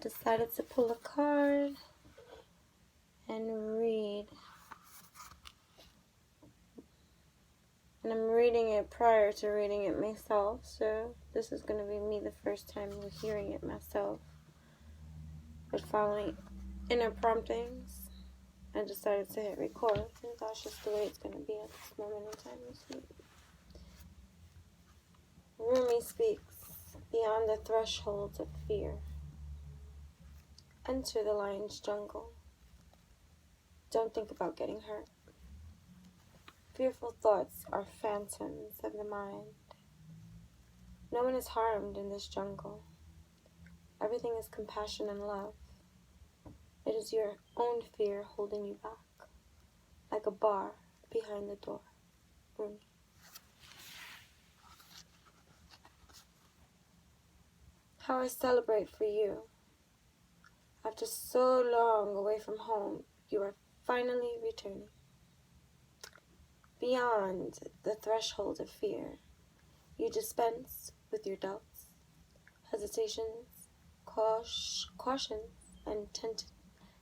decided to pull a card and read. And I'm reading it prior to reading it myself, so this is going to be me the first time hearing it myself. But following inner promptings, I decided to hit record, and that's just the way it's going to be at this moment in time. You see. Rumi speaks, beyond the thresholds of fear. Enter the lion's jungle. Don't think about getting hurt. Fearful thoughts are phantoms of the mind. No one is harmed in this jungle. Everything is compassion and love. It is your own fear holding you back, like a bar behind the door. Rumi. How I celebrate for you. After so long away from home, you are finally returning. Beyond the threshold of fear, you dispense with your doubts, hesitations, cautions, and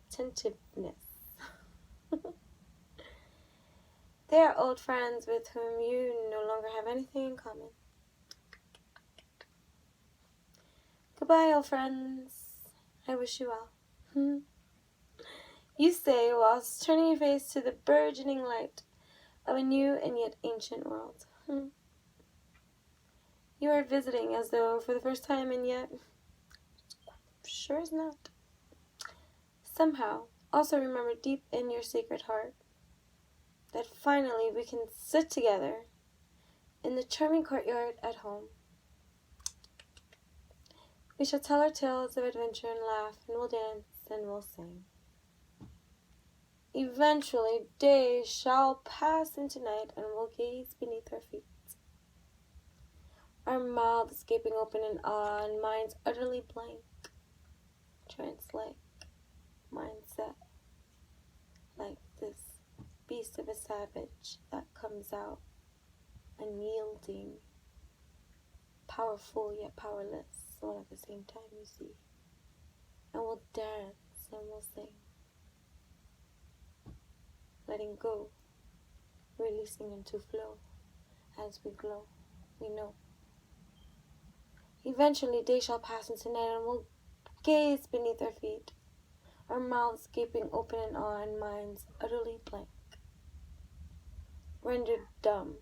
tentativeness. They are old friends with whom you no longer have anything in common. Goodbye, old friends. I wish you well. You say whilst turning your face to the burgeoning light of a new and yet ancient world. You are visiting as though for the first time, and yet sure as not. Somehow, also remember deep in your sacred heart that finally we can sit together in the charming courtyard at home. We shall tell our tales of adventure and laugh, and we'll dance and we'll sing. Eventually, day shall pass into night, and we'll gaze beneath our feet. Our mouths gaping open in awe, and minds utterly blank. Trance-like mindset, like this beast of a savage that comes out unyielding, powerful yet powerless, all at the same time, you see. And we'll dance and we'll sing, letting go, releasing into flow as we glow. We know. Eventually day shall pass into night, and we'll gaze beneath our feet, our mouths gaping open in awe and minds utterly blank, rendered dumb,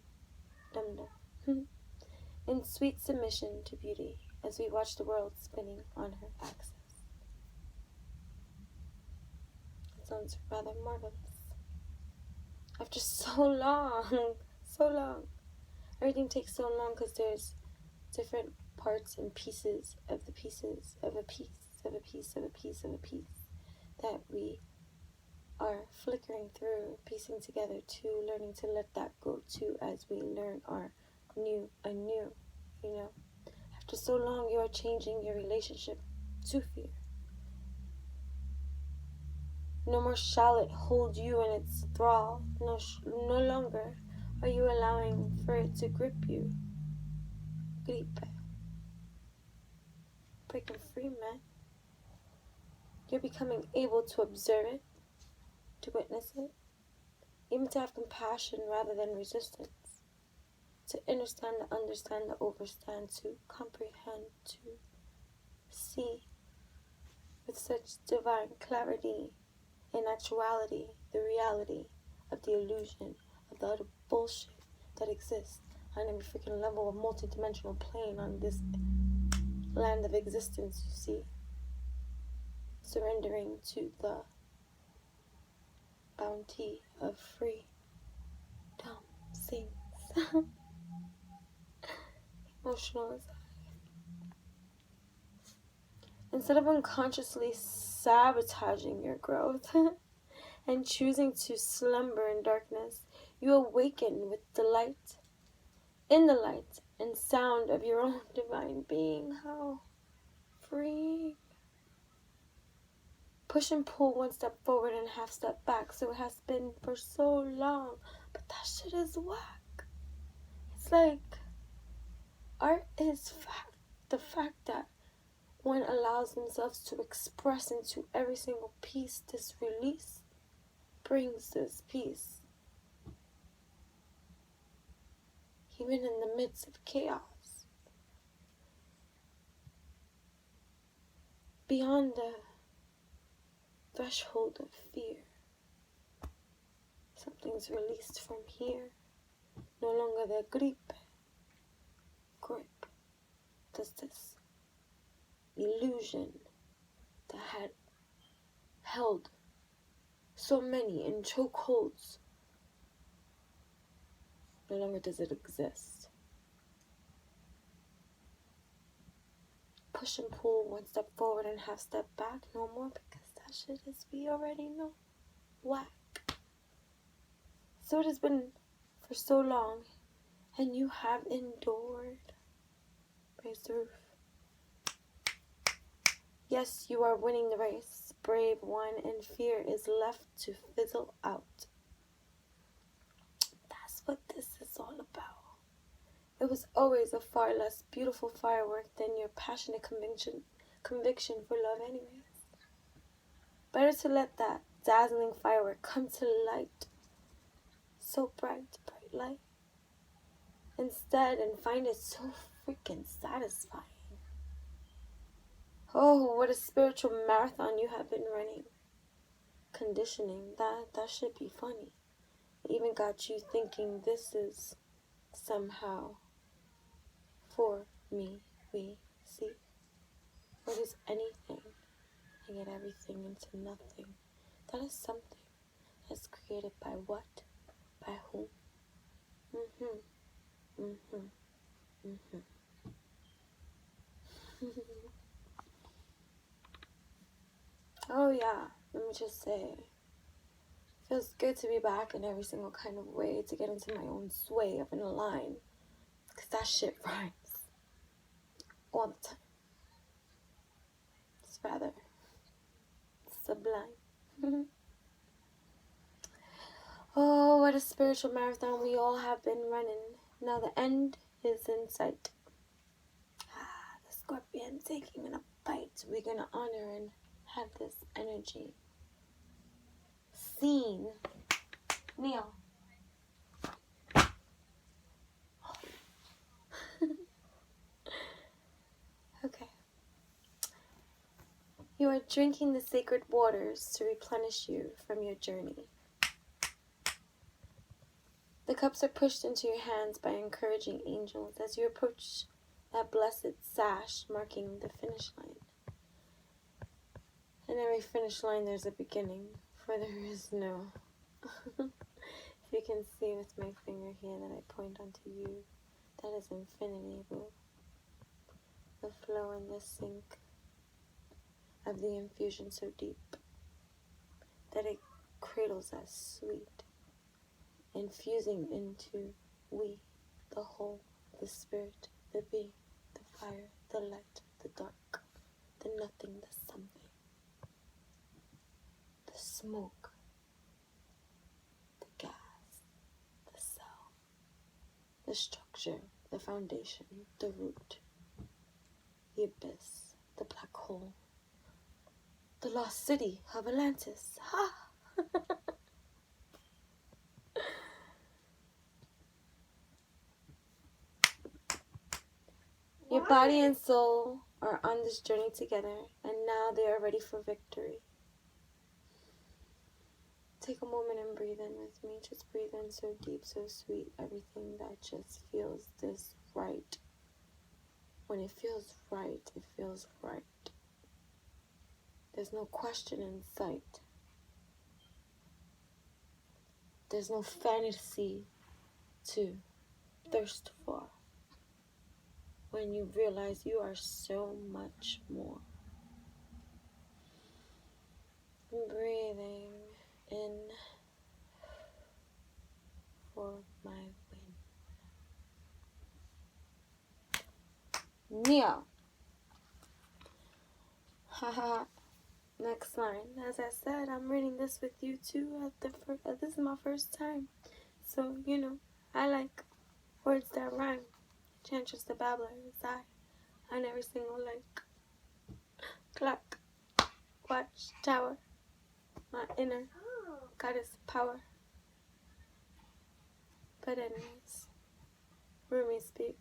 in sweet submission to beauty as we watch the world spinning on her axis. It sounds rather marvelous. After so long, everything takes so long because there's different parts and pieces of the pieces of a piece of a piece of a piece of a piece that we are flickering through, piecing together to learning to let that go too as we learn our new anew, you know. After so long, you are changing your relationship to fear. No more shall it hold you in its thrall. No longer are you allowing for it to grip you. Gripe. Breaking free, man. You're becoming able to observe it, to witness it, even to have compassion rather than resistance, to understand, to overstand, to comprehend, to see with such divine clarity in actuality the reality of the illusion of the utter bullshit that exists on every freaking level of multidimensional plane on this land of existence, you see. Surrendering to the bounty of free dumb things. Emotional as instead of unconsciously sabotaging your growth and choosing to slumber in darkness, you awaken with delight in the light and sound of your own divine being. How free. Push and pull one step forward and half step back. So it has been for so long. But that shit is whack. It's like art is fact. The fact that one allows themselves to express into every single piece, this release brings this peace. Even in the midst of chaos, beyond the threshold of fear, something's released from here. No longer the grip. There's this illusion that had held so many in chokeholds. No longer does it exist. Push and pull, one step forward and half step back, no more, because that shit is, we already know, whack. So it has been for so long, and you have endured. Praise the roof. Yes, you are winning the race, brave one, and fear is left to fizzle out. That's what this is all about. It was always a far less beautiful firework than your passionate conviction for love anyways. Better to let that dazzling firework come to light, so bright, bright light, instead, and find it so freaking satisfying. Oh, what a spiritual marathon you have been running. Conditioning, that should be funny. It even got you thinking this is somehow for me, we see. What is anything and yet everything into nothing? That is something that's created by what? By whom? Oh yeah, let me just say, feels good to be back in every single kind of way, to get into my own sway of in a line, because that shit rhymes all the time. It's rather sublime. Oh, what a spiritual marathon we all have been running. Now the end is in sight. The scorpion taking a bite. We're gonna honor and have this energy seen. Neil. Okay. You are drinking the sacred waters to replenish you from your journey. The cups are pushed into your hands by encouraging angels as you approach that blessed sash marking the finish line. In every finish line there's a beginning, for there is no. If you can see with my finger here that I point onto you, that is infinity, boo. The flow and the sink of the infusion so deep that it cradles us sweet, infusing into we, the whole, the spirit, the being, the fire, the light, the dark, the nothing, the something, the smoke, the gas, the cell, the structure, the foundation, the root, the abyss, the black hole, the lost city of Atlantis. Ha! Your body and soul are on this journey together, and now they are ready for victory. Take a moment and breathe in with me. Just breathe in so deep, so sweet. Everything that just feels this right. When it feels right, it feels right. There's no question in sight. There's no fantasy to thirst for. When you realize you are so much more. Breathing in for my win. Neo. Haha. Next line. As I said, I'm reading this with you too. This is my first time. So, you know, I like words that rhyme. Chantress the babbler is I never single like. clock, watch, tower, my inner goddess power. But anyways, Rumi speaks.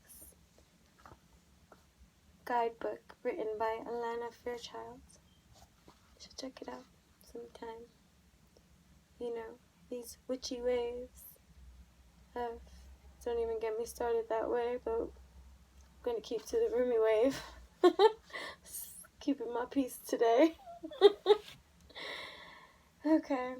Guidebook written by Alana Fairchild. You should check it out sometime. You know, these witchy waves of, don't even get me started that way, but I'm going to keep to the Rumi wave. Keeping my peace today. Okay.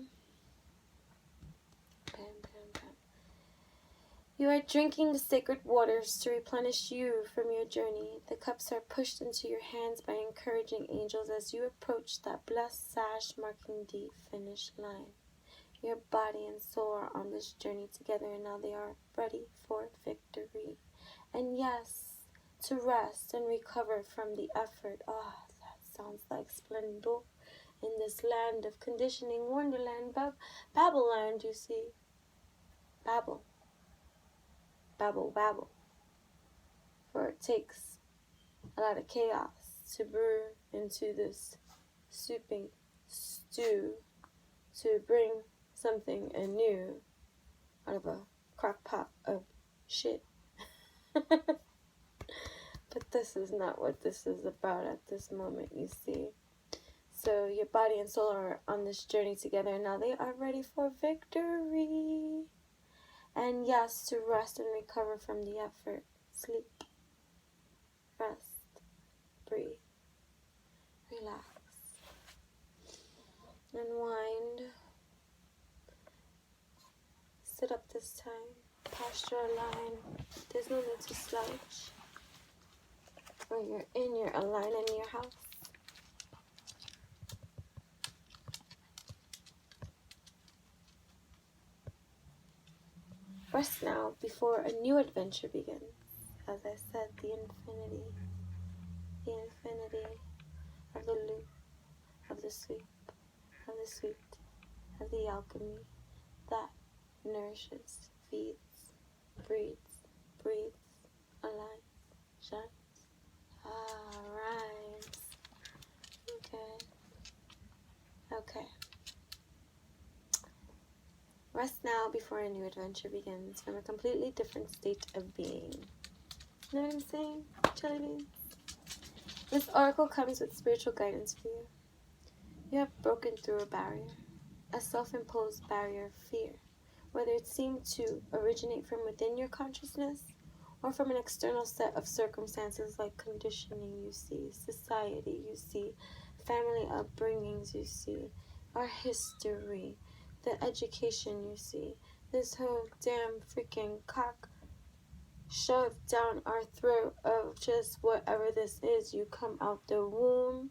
You are drinking the sacred waters to replenish you from your journey. The cups are pushed into your hands by encouraging angels as you approach that blessed sash marking the finish line. Your body and soul are on this journey together, and now they are ready for victory. And yes, to rest and recover from the effort. Oh, that sounds like splendor in this land of conditioning, wonderland, Babylon, you see. Babble. Babble, babble. For it takes a lot of chaos to brew into this souping stew, to bring something anew out of a crock pot of shit. But this is not what this is about at this moment, you see. So your body and soul are on this journey together, and now they are ready for victory. And yes, to rest and recover from the effort. Sleep. Rest. Breathe. Relax. Unwind. Sit up this time. Posture align. There's no need to slouch. Or you're in your align in your house. Rest now before a new adventure begins. As I said, the infinity of the loop, of the sweep, of the sweet, of the alchemy that nourishes, feeds, breeds, aligns, shines. Rhymes. Okay. Rest now before a new adventure begins from a completely different state of being. You know what I'm saying, jelly beans? This oracle comes with spiritual guidance for you. You have broken through a barrier, a self-imposed barrier of fear, whether it seemed to originate from within your consciousness or from an external set of circumstances like conditioning, you see, society, you see, family upbringings, you see, our history, the education, you see, this whole damn freaking cock shoved down our throat of just whatever this is. You come out the womb,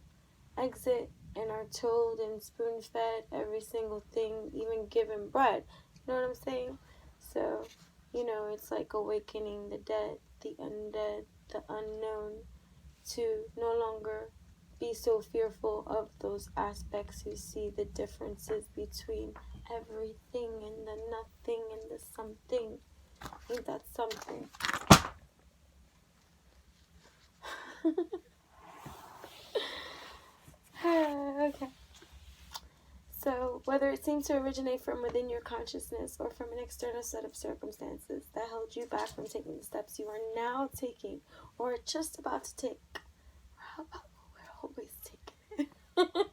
exit, and are told and spoon-fed every single thing, even given bread. You know what I'm saying? So, you know, it's like awakening the dead, the undead, the unknown, to no longer be so fearful of those aspects. You see the differences between everything and the nothing and the something. Ain't that something? Okay. So, whether it seems to originate from within your consciousness or from an external set of circumstances that held you back from taking the steps you are now taking or just about to take, how about we're always taking it?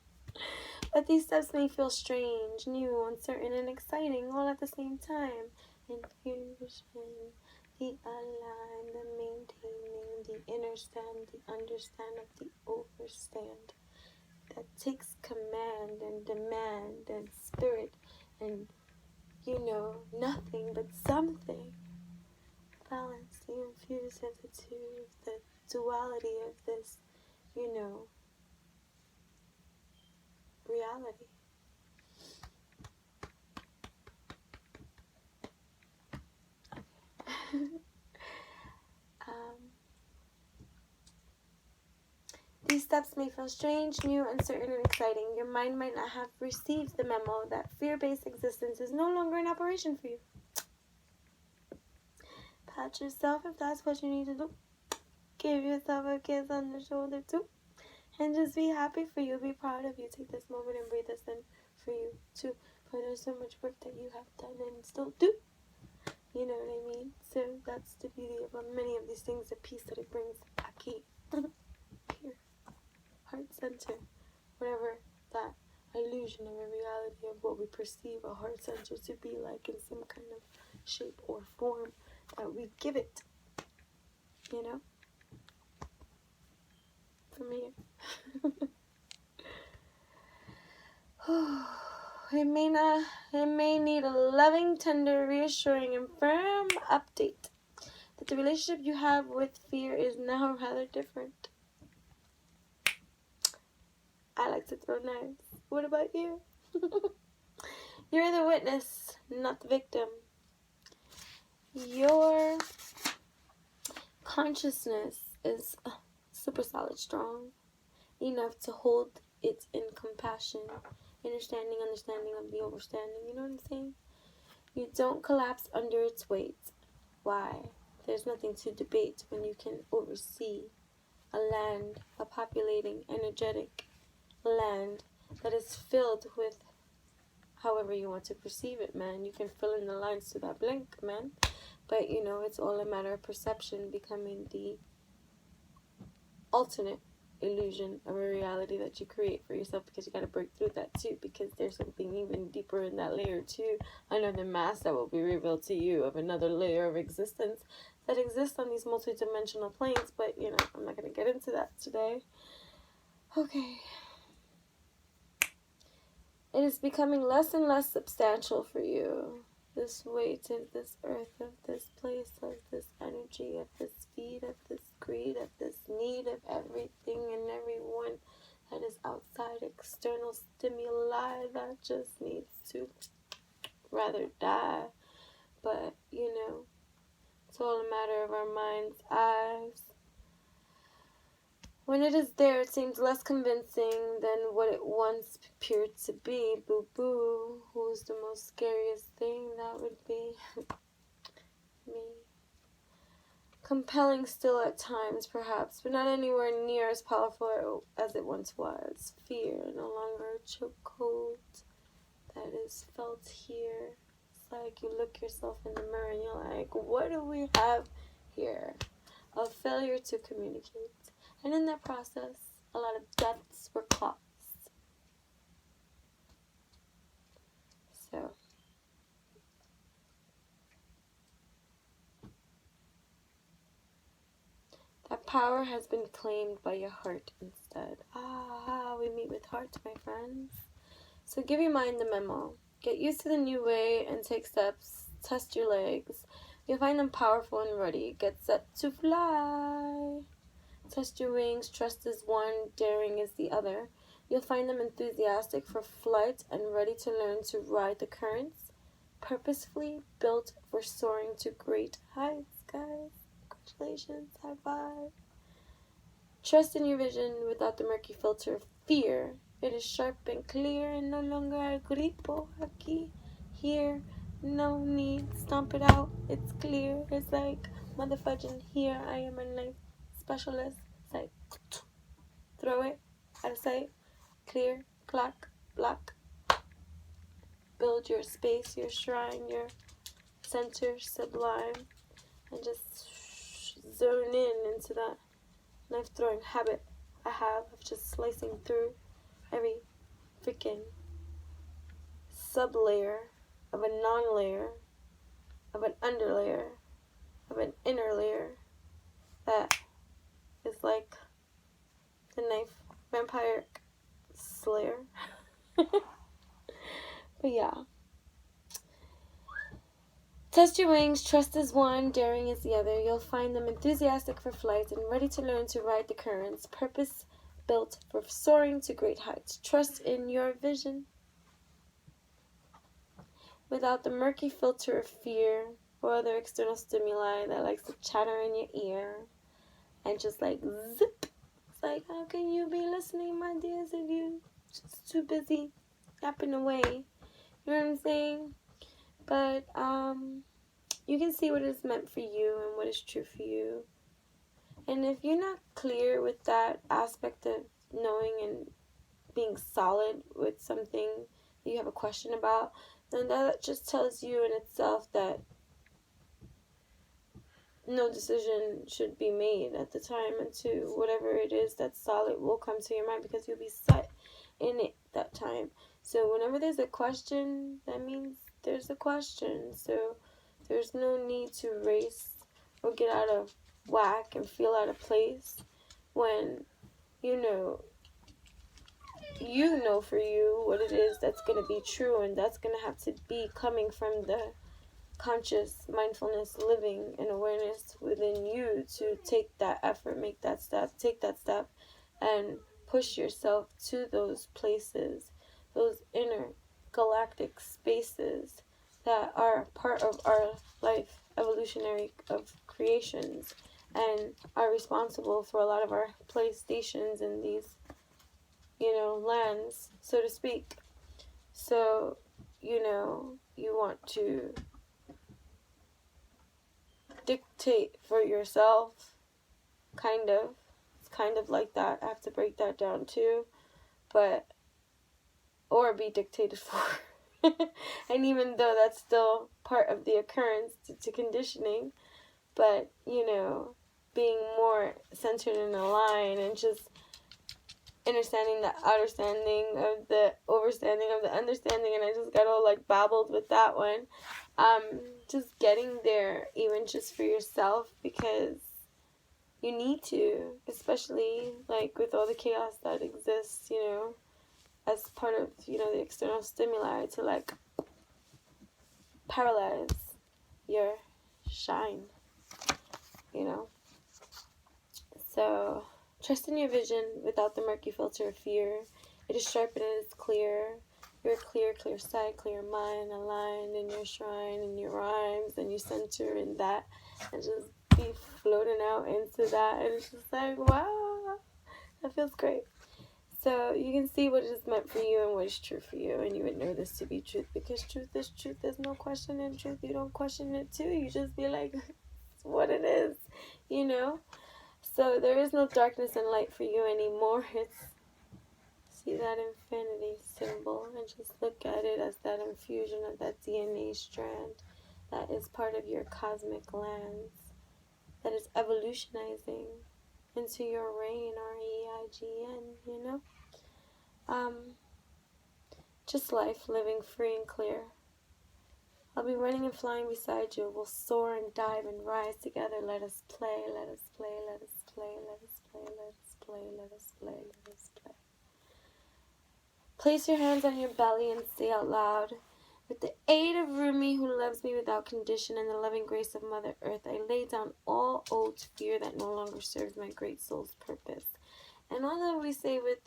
But these steps may feel strange, new, uncertain, and exciting all at the same time. Infusion, the align, the maintaining, the understand, of the overstand. That takes command and demand and spirit and, you know, nothing but something. Balance, the infuse of the two, the duality of this, you know, reality. These steps may feel strange, new, uncertain, and exciting. Your mind might not have received the memo that fear-based existence is no longer in operation for you. Pat yourself if that's what you need to do. Give yourself a kiss on the shoulder too. And just be happy for you, be proud of you. Take this moment and breathe this in for you too. For there's so much work that you have done and still do. You know what I mean? So that's the beauty of many of these things, the peace that it brings. Aquí. Here. Heart center. Whatever that illusion of a reality of what we perceive a heart center to be like in some kind of shape or form that we give it. You know? From here. It may need a loving, tender, reassuring, and firm update that the relationship you have with fear is now rather different. I like to throw knives. What about you? You're the witness, not the victim. Your consciousness is super solid, strong, enough to hold it in compassion, understanding of the overstanding. You know what I'm saying? You don't collapse under its weight. Why? There's nothing to debate when you can oversee a land, a populating, energetic land that is filled with however you want to perceive it, man. You can fill in the lines to that blank, man. But, you know, it's all a matter of perception becoming the alternate illusion of a reality that you create for yourself, because you got to break through that too, because there's something even deeper in that layer too, another mask that will be revealed to you of another layer of existence that exists on these multidimensional planes. But, you know, I'm not going to get into that today. Okay. It is becoming less and less substantial for you. This weight of this earth, of this place, of this energy, of this feed, of this greed, of this need, of everything and everyone that is outside external stimuli that just needs to rather die. But, you know, it's all a matter of our mind's eyes. When it is there, it seems less convincing than what it once appeared to be. Boo-boo. Who's the most scariest thing? That would be me. Compelling still at times, perhaps, but not anywhere near as powerful as it once was. Fear, no longer a chokehold that is felt here. It's like you look yourself in the mirror and you're like, what do we have here? A failure to communicate. And in that process, a lot of deaths were caused. So, that power has been claimed by your heart instead. We meet with hearts, my friends. So give your mind the memo. Get used to the new way and take steps. Test your legs. You'll find them powerful and ready. Get set to fly. Test your wings, trust is one, daring is the other. You'll find them enthusiastic for flight and ready to learn to ride the currents, purposefully built for soaring to great heights, guys. Congratulations, high five. Trust in your vision without the murky filter of fear. It is sharp and clear and no longer a gripo aquí. Here, no need, stomp it out. It's clear. It's like motherfudging here. I am a knife specialist. It's like throw it out of sight. Clear, clock, block. Build your space, your shrine, your center, sublime, and just zone in into that knife throwing habit I have of just slicing through every freaking sub-layer of a non-layer, of an underlayer, of an inner layer that is like the knife vampire slayer. But yeah. Test your wings, trust is one, daring is the other. You'll find them enthusiastic for flight and ready to learn to ride the currents, purpose built for soaring to great heights. Trust in your vision without the murky filter of fear or other external stimuli that likes to chatter in your ear and just like zip. It's like, how can you be listening, my dears, if you just too busy yapping away? You know what I'm saying? But you can see what is meant for you and what is true for you. And if you're not clear with that aspect of knowing and being solid with something that you have a question about, then that just tells you in itself that no decision should be made at the time until whatever it is that's solid will come to your mind, because you'll be set in it that time. So whenever there's a question, that means there's a question. So there's no need to race or get out of whack and feel out of place when you know for you what it is that's going to be true, and that's going to have to be coming from the conscious mindfulness, living and awareness within you to take that effort, make that step, take that step, and push yourself to those places, those inner galactic spaces that are part of our life, evolutionary of creations, and are responsible for a lot of our playstations in these, lands, so to speak. So, you want to dictate for yourself, kind of. It's kind of like that. I have to break that down too. Or be dictated for. And even though that's still part of the occurrence to conditioning, but, being more centered in a line and just understanding the understanding of the overstanding of the understanding, and I just got all babbled with that one. Just getting there, even just for yourself, because you need to, especially with all the chaos that exists, as part of, the external stimuli to paralyze your shine, So trust in your vision without the murky filter of fear. It is sharp and it is clear. You're clear sight, clear mind, aligned in your shrine, in your rhymes, and you center in that, and just be floating out into that, and it's just wow, that feels great. So you can see what is meant for you and what is true for you, and you would know this to be truth, because truth is truth. There's no question in truth. You don't question it too. You just be like, it's what it is, So there is no darkness and light for you anymore. See that infinity symbol and just look at it as that infusion of that DNA strand that is part of your cosmic lens, that is evolutionizing into your reign, REIGN, just life living free and clear. I'll be running and flying beside you. We'll soar and dive and rise together. Let us play, let us play, let us play, let us play, let us play, let us play, let us play. Place your hands on your belly and say out loud, with the aid of Rumi, who loves me without condition, and the loving grace of Mother Earth, I lay down all old fear that no longer serves my great soul's purpose. And although we say with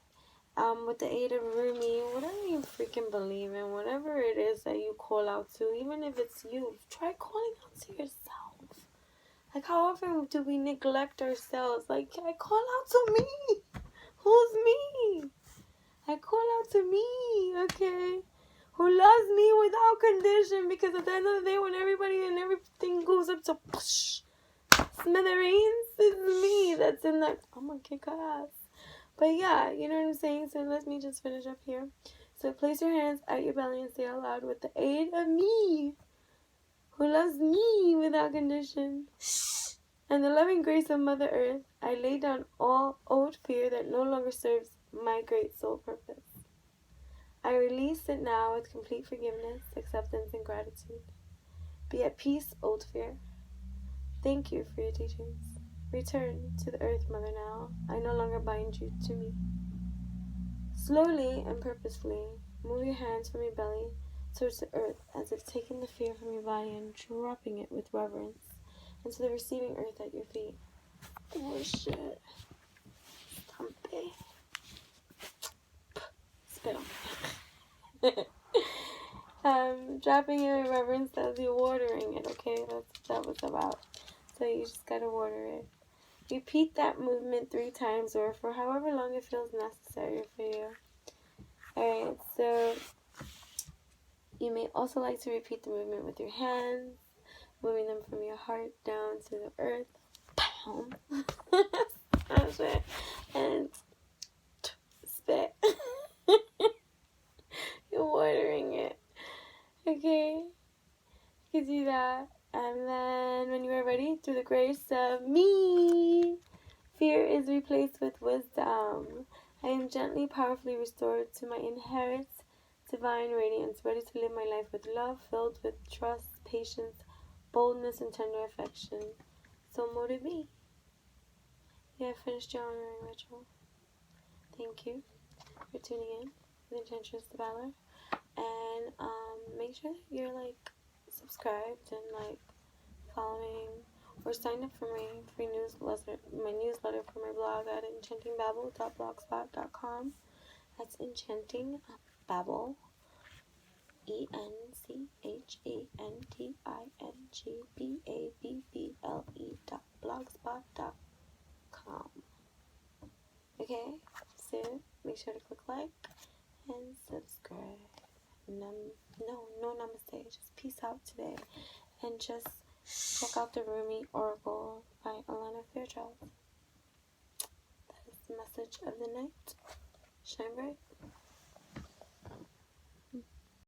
the aid of Rumi, whatever you freaking believe in, whatever it is that you call out to, even if it's you, try calling out to yourself. How often do we neglect ourselves? I call out to me. Who's me? I call out to me, okay? Who loves me without condition, because at the end of the day, when everybody and everything goes up to smithereens, it's me that's in that. I'm gonna kick her ass. But yeah, you know what I'm saying? So let me just finish up here. So place your hands at your belly and say out loud, with the aid of me, who loves me without condition, and the loving grace of Mother Earth, I lay down all old fear that no longer serves my great soul purpose. I release it now with complete forgiveness, acceptance, and gratitude. Be at peace, old fear. Thank you for your teachings. Return to the earth, Mother, now. I no longer bind you to me. Slowly and purposefully, move your hands from your belly towards the earth, as if taking the fear from your body and dropping it with reverence into the receiving earth at your feet. Oh, shit. Stampede. Spit on me. Dropping it with reverence as you're watering it, okay? That's what that was about. So you just gotta water it. Repeat that movement 3 times, or for however long it feels necessary for you. Alright, so you may also like to repeat the movement with your hands, moving them from your heart down to the earth. Boom. And could do that. And then when you are ready, through the grace of me, fear is replaced with wisdom. I am gently, powerfully restored to my inherent divine radiance, ready to live my life with love, filled with trust, patience, boldness, and tender affection. So motive me. You have finished your honoring ritual. Thank you for tuning in with Intentions to Valor. And make sure that you're subscribed and following or signed up for my free newsletter, for my blog at enchantingbabble.blogspot.com. That's enchantingbabble, enchantingbabble.blogspot.com. Okay, so make sure to click like and subscribe. No namaste. Just peace out today. And just check out the Rumi Oracle by Alana Fairchild. That is the message of the night. Shine bright.